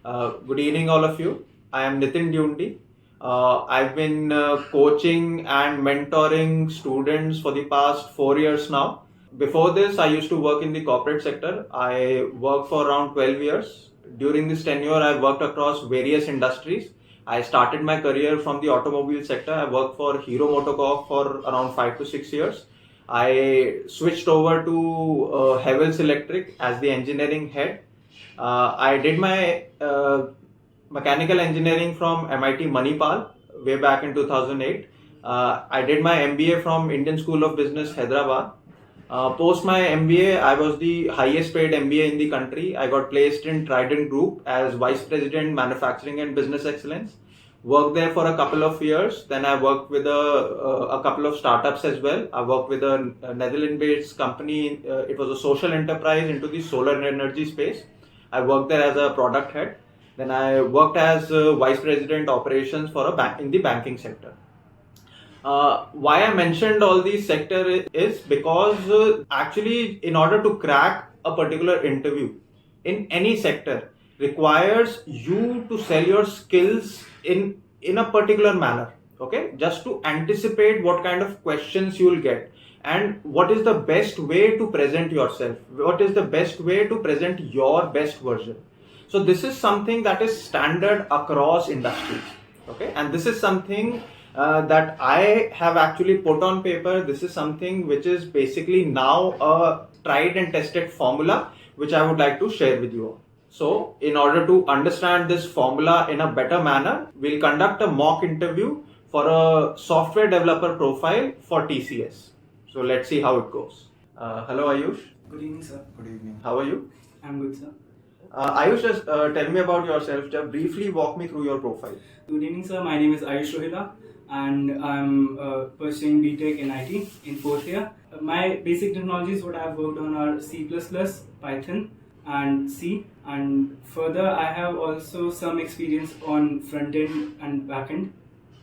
Good evening, all of you. I am Nitin Dundi. I've been coaching and mentoring students for the past 4 years now. Before this, I used to work in the corporate sector. I worked for around 12 years. During this tenure, I worked across various industries. I started my career from the automobile sector. I worked for Hero Motocorp for around 5 to 6 years. I switched over to Havells Electric as the engineering head. I did my mechanical engineering from MIT Manipal way back in 2008. I did my MBA from Indian School of Business, Hyderabad. Post my MBA, I was the highest paid MBA in the country. I got placed in Trident Group as Vice President, Manufacturing and Business Excellence. Worked there for a couple of years. Then I worked with a couple of startups as well. I worked with a Netherlands-based company. It was a social enterprise into the solar energy space. I worked there as a product head. Then I worked as Vice President Operations for a bank in the banking sector. Why I mentioned all these sectors is because actually in order to crack a particular interview in any sector requires you to sell your skills in a particular manner, okay, just to anticipate what kind of questions you will get and what is the best way to present yourself, what is the best way to present your best version. So this is something that is standard across industries, okay, and this is something that I have actually put on paper. This is something which is basically now a tried and tested formula which I would like to share with you all. So in order to understand this formula in a better manner, we'll conduct a mock interview for a software developer profile for TCS. So let's see how it goes. Hello Ayush. Good evening, sir. Good evening. How are you? I'm good, sir. Ayush, just tell me about yourself. Just briefly walk me through your profile. Good evening, sir. My name is Ayush Rohila and I'm pursuing BTech in IT in 4th year. My basic technologies what I've worked on are C++, Python and C, and further I have also some experience on front-end and back-end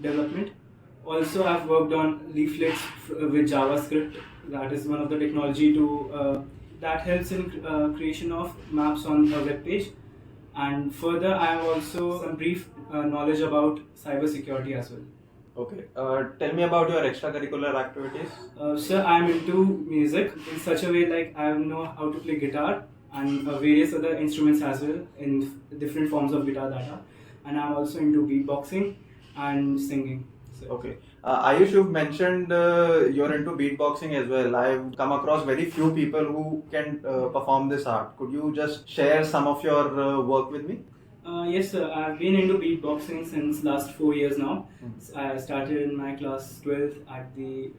development. Also I've worked on leaflets with JavaScript. That is one of the technology to that helps in creation of maps on a web page. And further I have also some brief knowledge about cybersecurity as well. Okay. Tell me about your extracurricular activities. Sir, I am into music in such a way like I know how to play guitar and various other instruments as well in different forms of guitar data. And I'm also into beatboxing and singing. So. Okay. Ayush, you've mentioned you're into beatboxing as well. I've come across very few people who can perform this art. Could you just share some of your work with me? Yes, sir. I've been into beatboxing since last 4 years now. I started in my class 12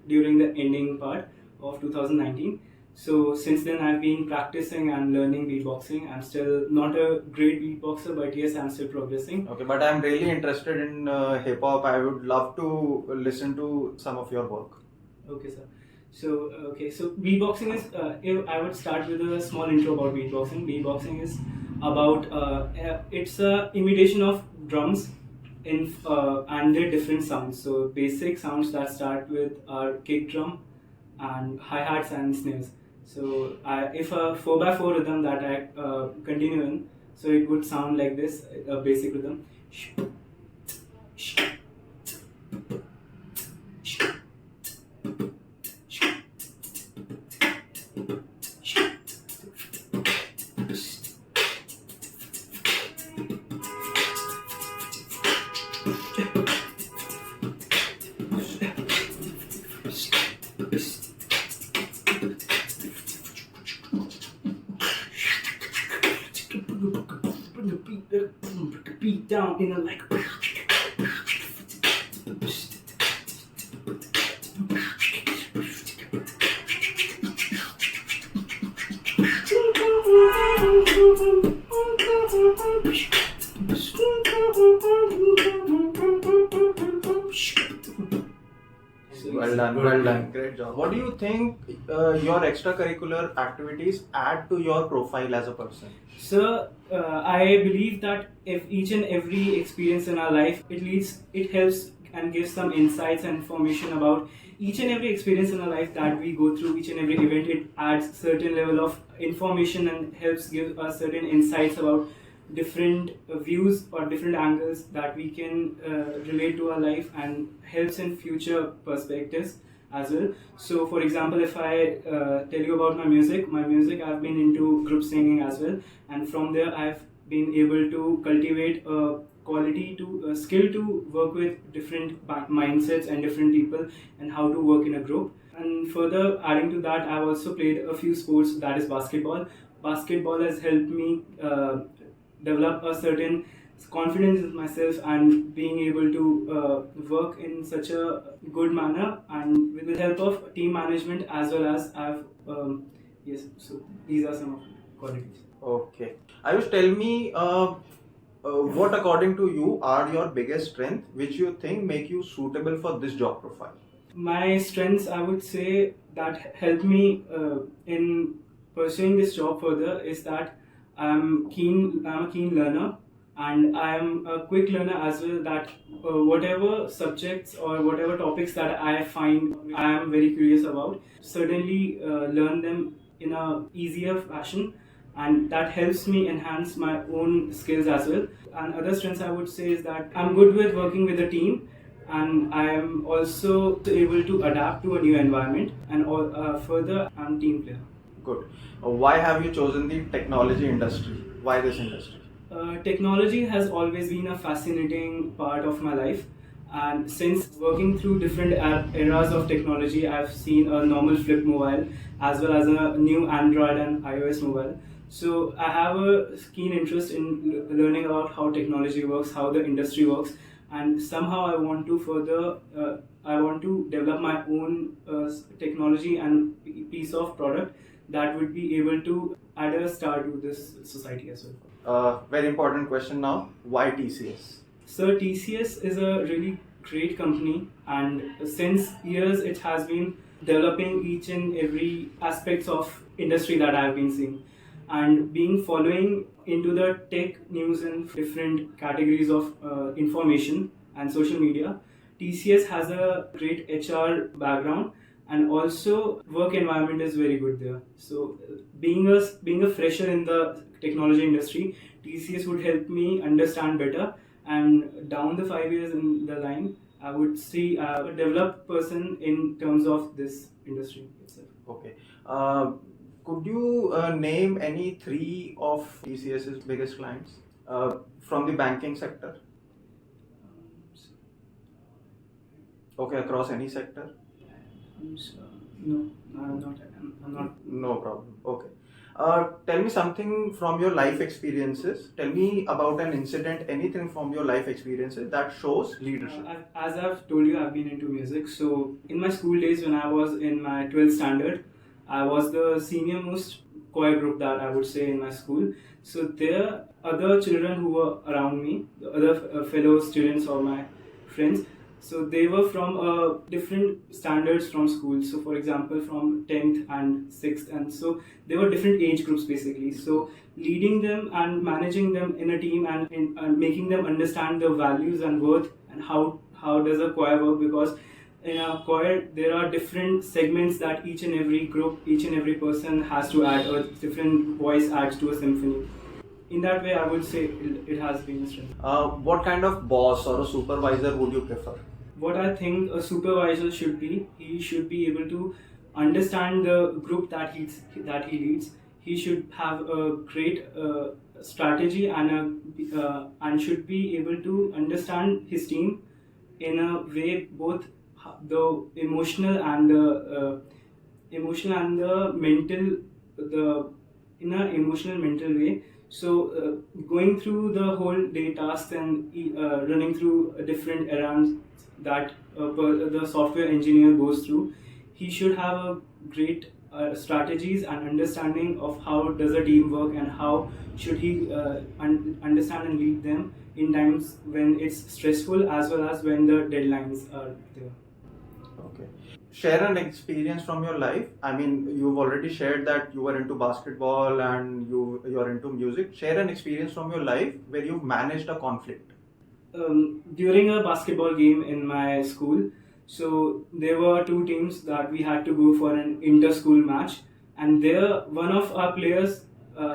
during the ending part of 2019. So since then I've been practicing and learning beatboxing. I'm still not a great beatboxer, but yes, I'm still progressing. Okay, but I'm really interested in hip hop. I would love to listen to some of your work. Okay, sir. So beatboxing is. I would start with a small intro about beatboxing. Beatboxing is about it's a imitation of drums in and their different sounds. So basic sounds that start with are kick drum and hi-hats and snares. So if a 4x4 rhythm that I continue in, so it would sound like this, a basic rhythm. Beat down in a like. Well done, great job. What do you think your extracurricular activities add to your profile as a person? Sir, I believe that if each and every experience in our life, it helps and gives some insights and information about each and every experience in our life that we go through, each and every event. It adds certain level of information and helps give us certain insights about different views or different angles that we can relate to our life and helps in future perspectives as well. So for example, if I tell you about my music, I've been into group singing as well, and from there I've been able to cultivate a quality to a skill to work with different mindsets and different people and how to work in a group. And further adding to that, I've also played a few sports, that is basketball has helped me develop a certain confidence in myself and being able to work in such a good manner and with the help of team management as well as I've yes, so these are some of my qualities. Okay. Ayush, tell me what according to you are your biggest strength which you think make you suitable for this job profile? My strengths, I would say, that help me in pursuing this job further is that I'm a keen learner, and I'm a quick learner as well. That whatever subjects or whatever topics that I find I am very curious about, certainly learn them in a easier fashion, and that helps me enhance my own skills as well. And other strengths I would say is that I'm good with working with a team, and I am also able to adapt to a new environment, and further I'm team player. Good. Why have you chosen the technology industry? Why this industry? Technology has always been a fascinating part of my life, and since working through different eras of technology, I've seen a normal flip mobile as well as a new Android and iOS mobile. So I have a keen interest in learning about how technology works, how the industry works, and somehow I want to further I want to develop my own technology and piece of product that would be able to add a star to this society as well. Very important question now. Why TCS? So TCS is a really great company, and since years it has been developing each and every aspects of industry that I have been seeing, and being following into the tech news and different categories of information and social media. TCS has a great HR background, and also work environment is very good there. So being a fresher in the technology industry, TCS would help me understand better, and down the 5 years in the line, I would see a developed person in terms of this industry itself. Okay. Could you name any three of TCS's biggest clients from the banking sector? Okay, across any sector? No, I'm not. No problem. Okay. Tell me something from your life experiences. Tell me about an incident, anything from your life experiences that shows leadership. As I've told you, I've been into music. So in my school days, when I was in my 12th standard, I was the senior most choir group that I would say in my school. So there, other children who were around me, the other fellow students or my friends, so they were from different standards from school. So for example, from 10th and 6th, and so they were different age groups basically. So leading them and managing them in a team and making them understand the values and worth and how does a choir work, because in a choir there are different segments that each and every group, each and every person has to add, or different voice adds to a symphony. In that way, I would say it has been a strength. What kind of boss or a supervisor would you prefer? What I think a supervisor should be, he should be able to understand the group that he leads. He should have a great strategy and should be able to understand his team in a way, both the emotional and the mental, in an emotional mental way. So going through the whole day tasks and running through different errands that the software engineer goes through, he should have a great strategies and understanding of how does a team work and how should he understand and lead them in times when it's stressful as well as when the deadlines are there. Okay. Share an experience from your life. I mean, you've already shared that you were into basketball and you're into music. Share an experience from your life where you've managed a conflict. During a basketball game in my school, so there were two teams that we had to go for an inter-school match, and there one of our players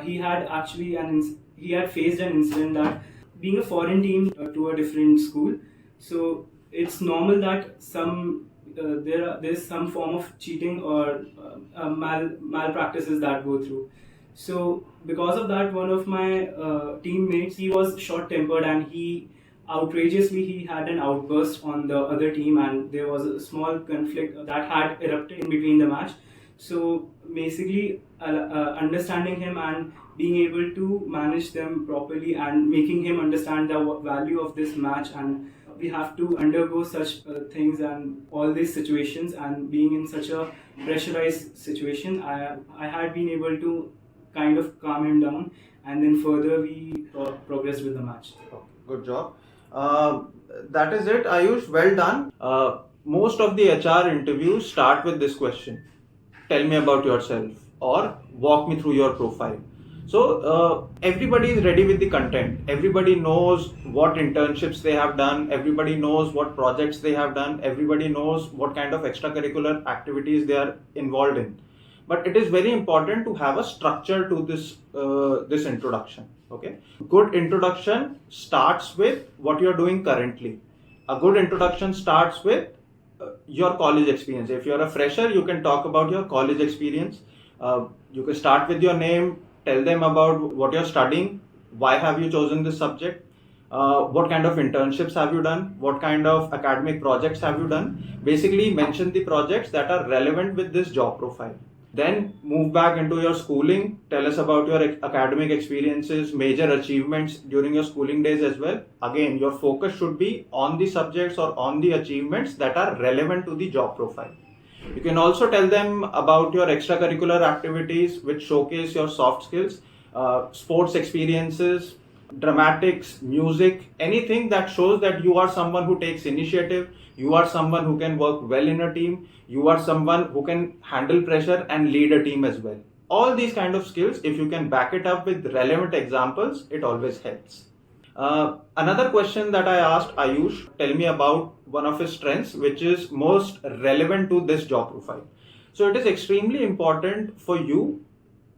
he had actually he had faced an incident that being a foreign team to a different school, so it's normal that there's some form of cheating or malpractices that go through. So because of that, one of my teammates, he was short-tempered and he had an outburst on the other team, and there was a small conflict that had erupted in between the match. So basically, understanding him and being able to manage them properly and making him understand the value of this match, and we have to undergo such things and all these situations, and being in such a pressurized situation, I had been able to kind of calm him down, and then further we progressed with the match. Good job. That is it, Ayush. Well done. Most of the HR interviews start with this question: tell me about yourself, or walk me through your profile. So everybody is ready with the content. Everybody knows what internships they have done. Everybody knows what projects they have done. Everybody knows what kind of extracurricular activities they are involved in. But it is very important to have a structure to this introduction. Okay, good introduction starts with what you are doing currently. A good introduction starts with your college experience. If you're a fresher, you can talk about your college experience. You can start with your name, tell them about what you're studying, why have you chosen this subject, what kind of internships have you done, what kind of academic projects have you done. Basically mention the projects that are relevant with this job profile. Then move back into your schooling. Tell us about your academic experiences, major achievements during your schooling days as well. Again, your focus should be on the subjects or on the achievements that are relevant to the job profile. You can also tell them about your extracurricular activities which showcase your soft skills, sports experiences, dramatics, music, anything that shows that you are someone who takes initiative, you are someone who can work well in a team, you are someone who can handle pressure and lead a team as well. All these kind of skills, if you can back it up with relevant examples, it always helps. Another question that I asked Ayush, tell me about one of his strengths which is most relevant to this job profile. So it is extremely important for you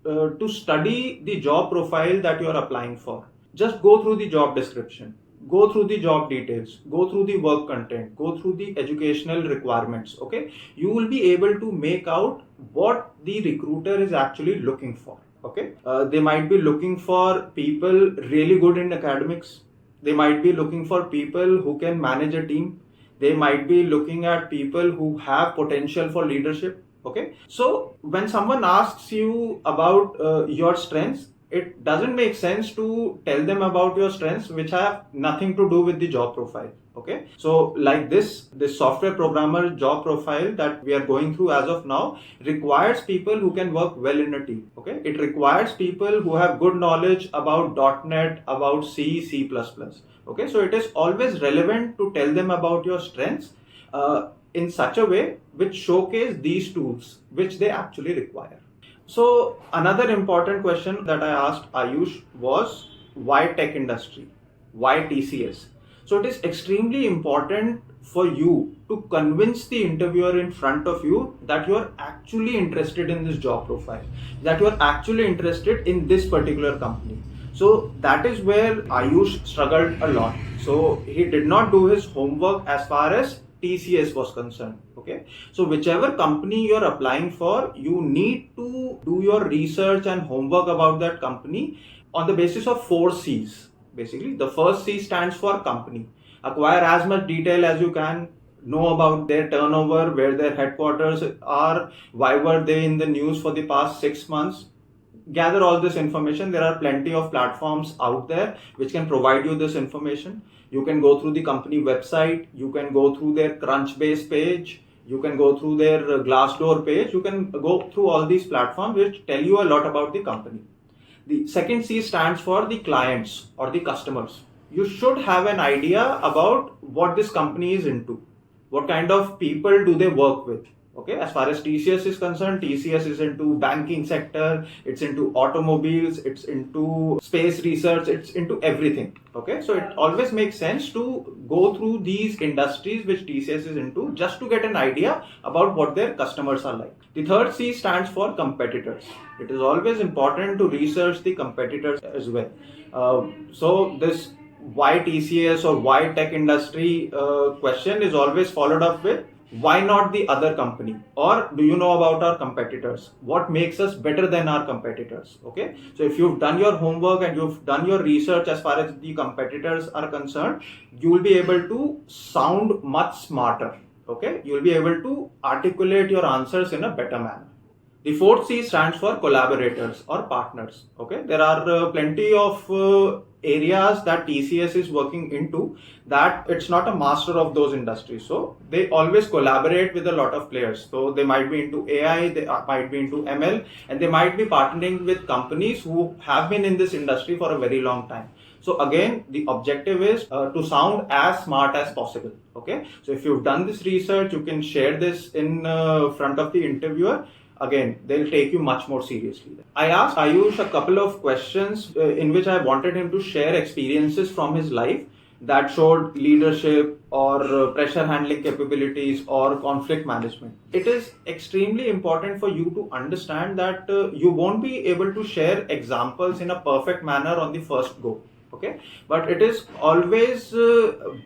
to study the job profile that you are applying for. Just go through the job description, go through the job details, go through the work content, go through the educational requirements. Okay, you will be able to make out what the recruiter is actually looking for. Okay, they might be looking for people really good in academics. They might be looking for people who can manage a team. They might be looking at people who have potential for leadership. Okay, so when someone asks you about your strengths, it doesn't make sense to tell them about your strengths which have nothing to do with the job profile. Okay, so like this software programmer job profile that we are going through as of now requires people who can work well in a team. Okay, it requires people who have good knowledge about .NET, about C++. Okay, so it is always relevant to tell them about your strengths in such a way which showcase these tools which they actually require. So another important question that I asked Ayush was, why tech industry? Why TCS? So it is extremely important for you to convince the interviewer in front of you that you are actually interested in this job profile, that you are actually interested in this particular company. So that is where Ayush struggled a lot. So he did not do his homework as far as TCS was concerned. Okay, so whichever company you're applying for, you need to do your research and homework about that company on the basis of 4 C's. Basically, the first C stands for company. Acquire as much detail as you can. Know about their turnover, where their headquarters are, why were they in the news for the past 6 months. Gather all this information. There are plenty of platforms out there which can provide you this information. You can go through the company website, you can go through their Crunchbase page, you can go through their Glassdoor page, you can go through all these platforms which tell you a lot about the company. The second C stands for the clients or the customers. You should have an idea about what this company is into. What kind of people do they work with? Okay, as far as TCS is concerned, TCS is into banking sector, it's into automobiles, it's into space research, it's into everything. Okay, so it always makes sense to go through these industries which TCS is into just to get an idea about what their customers are like. The third C stands for competitors. It is always important to research the competitors as well. So this why TCS or why tech industry question is always followed up with why not the other company, or do you know about our competitors, what makes us better than our competitors. Okay, so if you've done your homework and you've done your research as far as the competitors are concerned, you will be able to sound much smarter. Okay, you will be able to articulate your answers in a better manner. The fourth C stands for collaborators or partners. Okay, there are plenty of areas that TCS is working into that it's not a master of those industries. So they always collaborate with a lot of players. So they might be into AI, they might be into ML, and they might be partnering with companies who have been in this industry for a very long time. So again, the objective is to sound as smart as possible. Okay, so if you've done this research, you can share this in front of the interviewer. Again, they'll take you much more seriously. I asked Ayush a couple of questions in which I wanted him to share experiences from his life that showed leadership or pressure handling capabilities or conflict management. It is extremely important for you to understand that you won't be able to share examples in a perfect manner on the first go. Okay, but it is always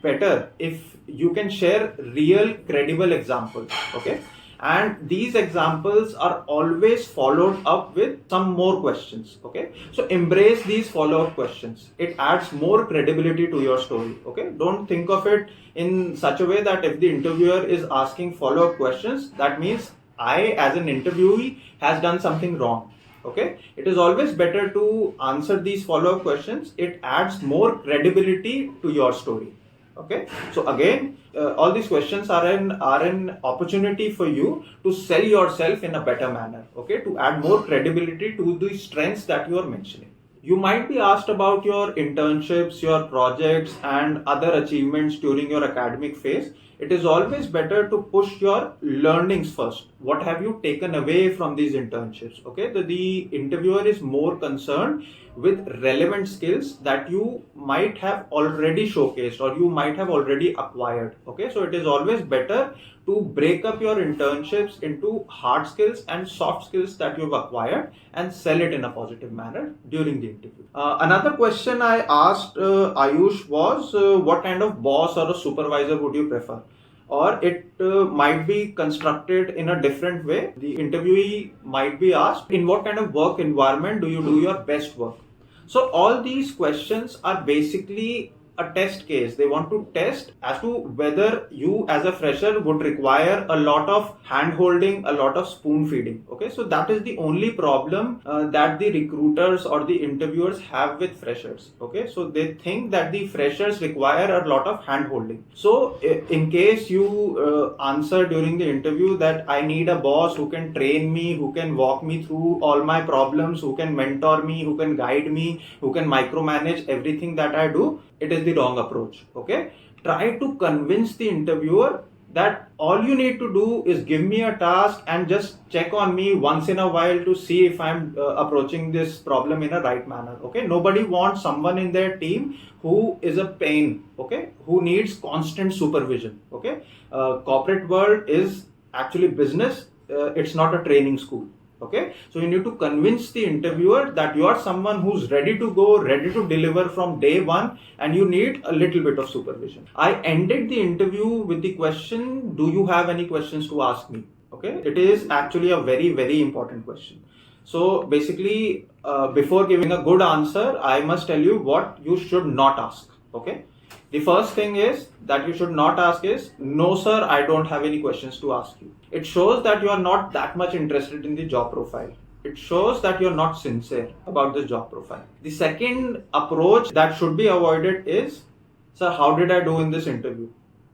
better if you can share real credible examples. Okay, and these examples are always followed up with some more questions. Okay, so embrace these follow-up questions. It adds more credibility to your story. Okay, don't think of it in such a way that if the interviewer is asking follow-up questions, that means I as an interviewee has done something wrong. Okay, it is always better to answer these follow-up questions. It adds more credibility to your story. Okay, so again, all these questions are an opportunity for you to sell yourself in a better manner. Okay, to add more credibility to the strengths that you are mentioning. You might be asked about your internships, your projects, and other achievements during your academic phase. It is always better to push your learnings first. What have you taken away from these internships? Okay, the interviewer is more concerned with relevant skills that you might have already showcased or you might have already acquired. Okay, so it is always better to break up your internships into hard skills and soft skills that you've acquired and sell it in a positive manner during the interview. Another question I asked Ayush was what kind of boss or a supervisor would you prefer? Or it might be constructed in a different way. The interviewee might be asked, in what kind of work environment do you do your best work? So all these questions are basically a test case. They want to test as to whether you as a fresher would require a lot of hand holding, a lot of spoon feeding. Okay, so that is the only problem that the recruiters or the interviewers have with freshers. Okay, so they think that the freshers require a lot of hand holding. So in case you answer during the interview that I need a boss who can train me, who can walk me through all my problems, who can mentor me, who can guide me, who can micromanage everything that I do, it is the wrong approach. Okay, try to convince the interviewer that all you need to do is give me a task and just check on me once in a while to see if I'm approaching this problem in a right manner. Okay, nobody wants someone in their team who is a pain. Okay, who needs constant supervision. Okay, corporate world is actually business. It's not a training school. Okay, so you need to convince the interviewer that you are someone who's ready to go, ready to deliver from day one, and you need a little bit of supervision. I ended the interview with the question, do you have any questions to ask me? Okay, it is actually a very, very important question. So basically, before giving a good answer, I must tell you what you should not ask. Okay, the first thing is that you should not ask is, no sir, I don't have any questions to ask you. It shows that you are not that much interested in the job profile. It shows that you're not sincere about this job profile. The second approach that should be avoided is, sir, how did I do in this interview?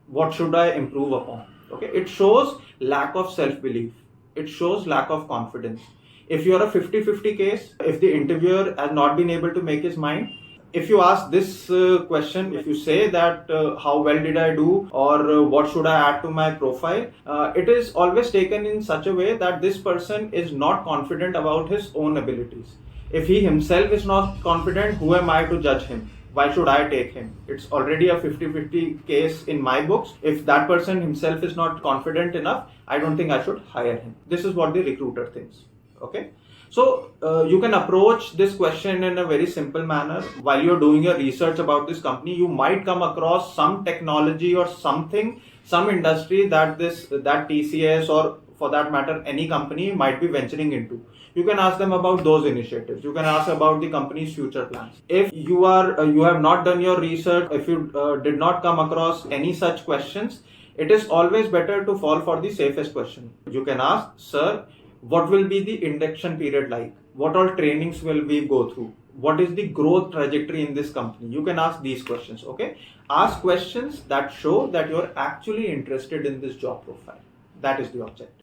What should I improve upon? Okay, it shows lack of self-belief. It shows lack of confidence. If you're a 50-50 case, if the interviewer has not been able to make his mind, If you ask this question, if you say that how well did I do, or what should I add to my profile, it is always taken in such a way that this person is not confident about his own abilities. If he himself is not confident, who am I to judge him? Why should I take him? It's already a 50-50 case in my books. If that person himself is not confident enough, I don't think I should hire him. This is what the recruiter thinks. Okay. So you can approach this question in a very simple manner. While you're doing your research about this company, you might come across some technology or something, some industry that TCS, or for that matter any company, might be venturing into. You can ask them about those initiatives. You can ask about the company's future plans. If you have not done your research, if you did not come across any such questions, it is always better to fall for the safest question. You can ask, sir, what will be the induction period like? What all trainings will we go through? What is the growth trajectory in this company? You can ask these questions. Okay, ask questions that show that you're actually interested in this job profile. That is the objective.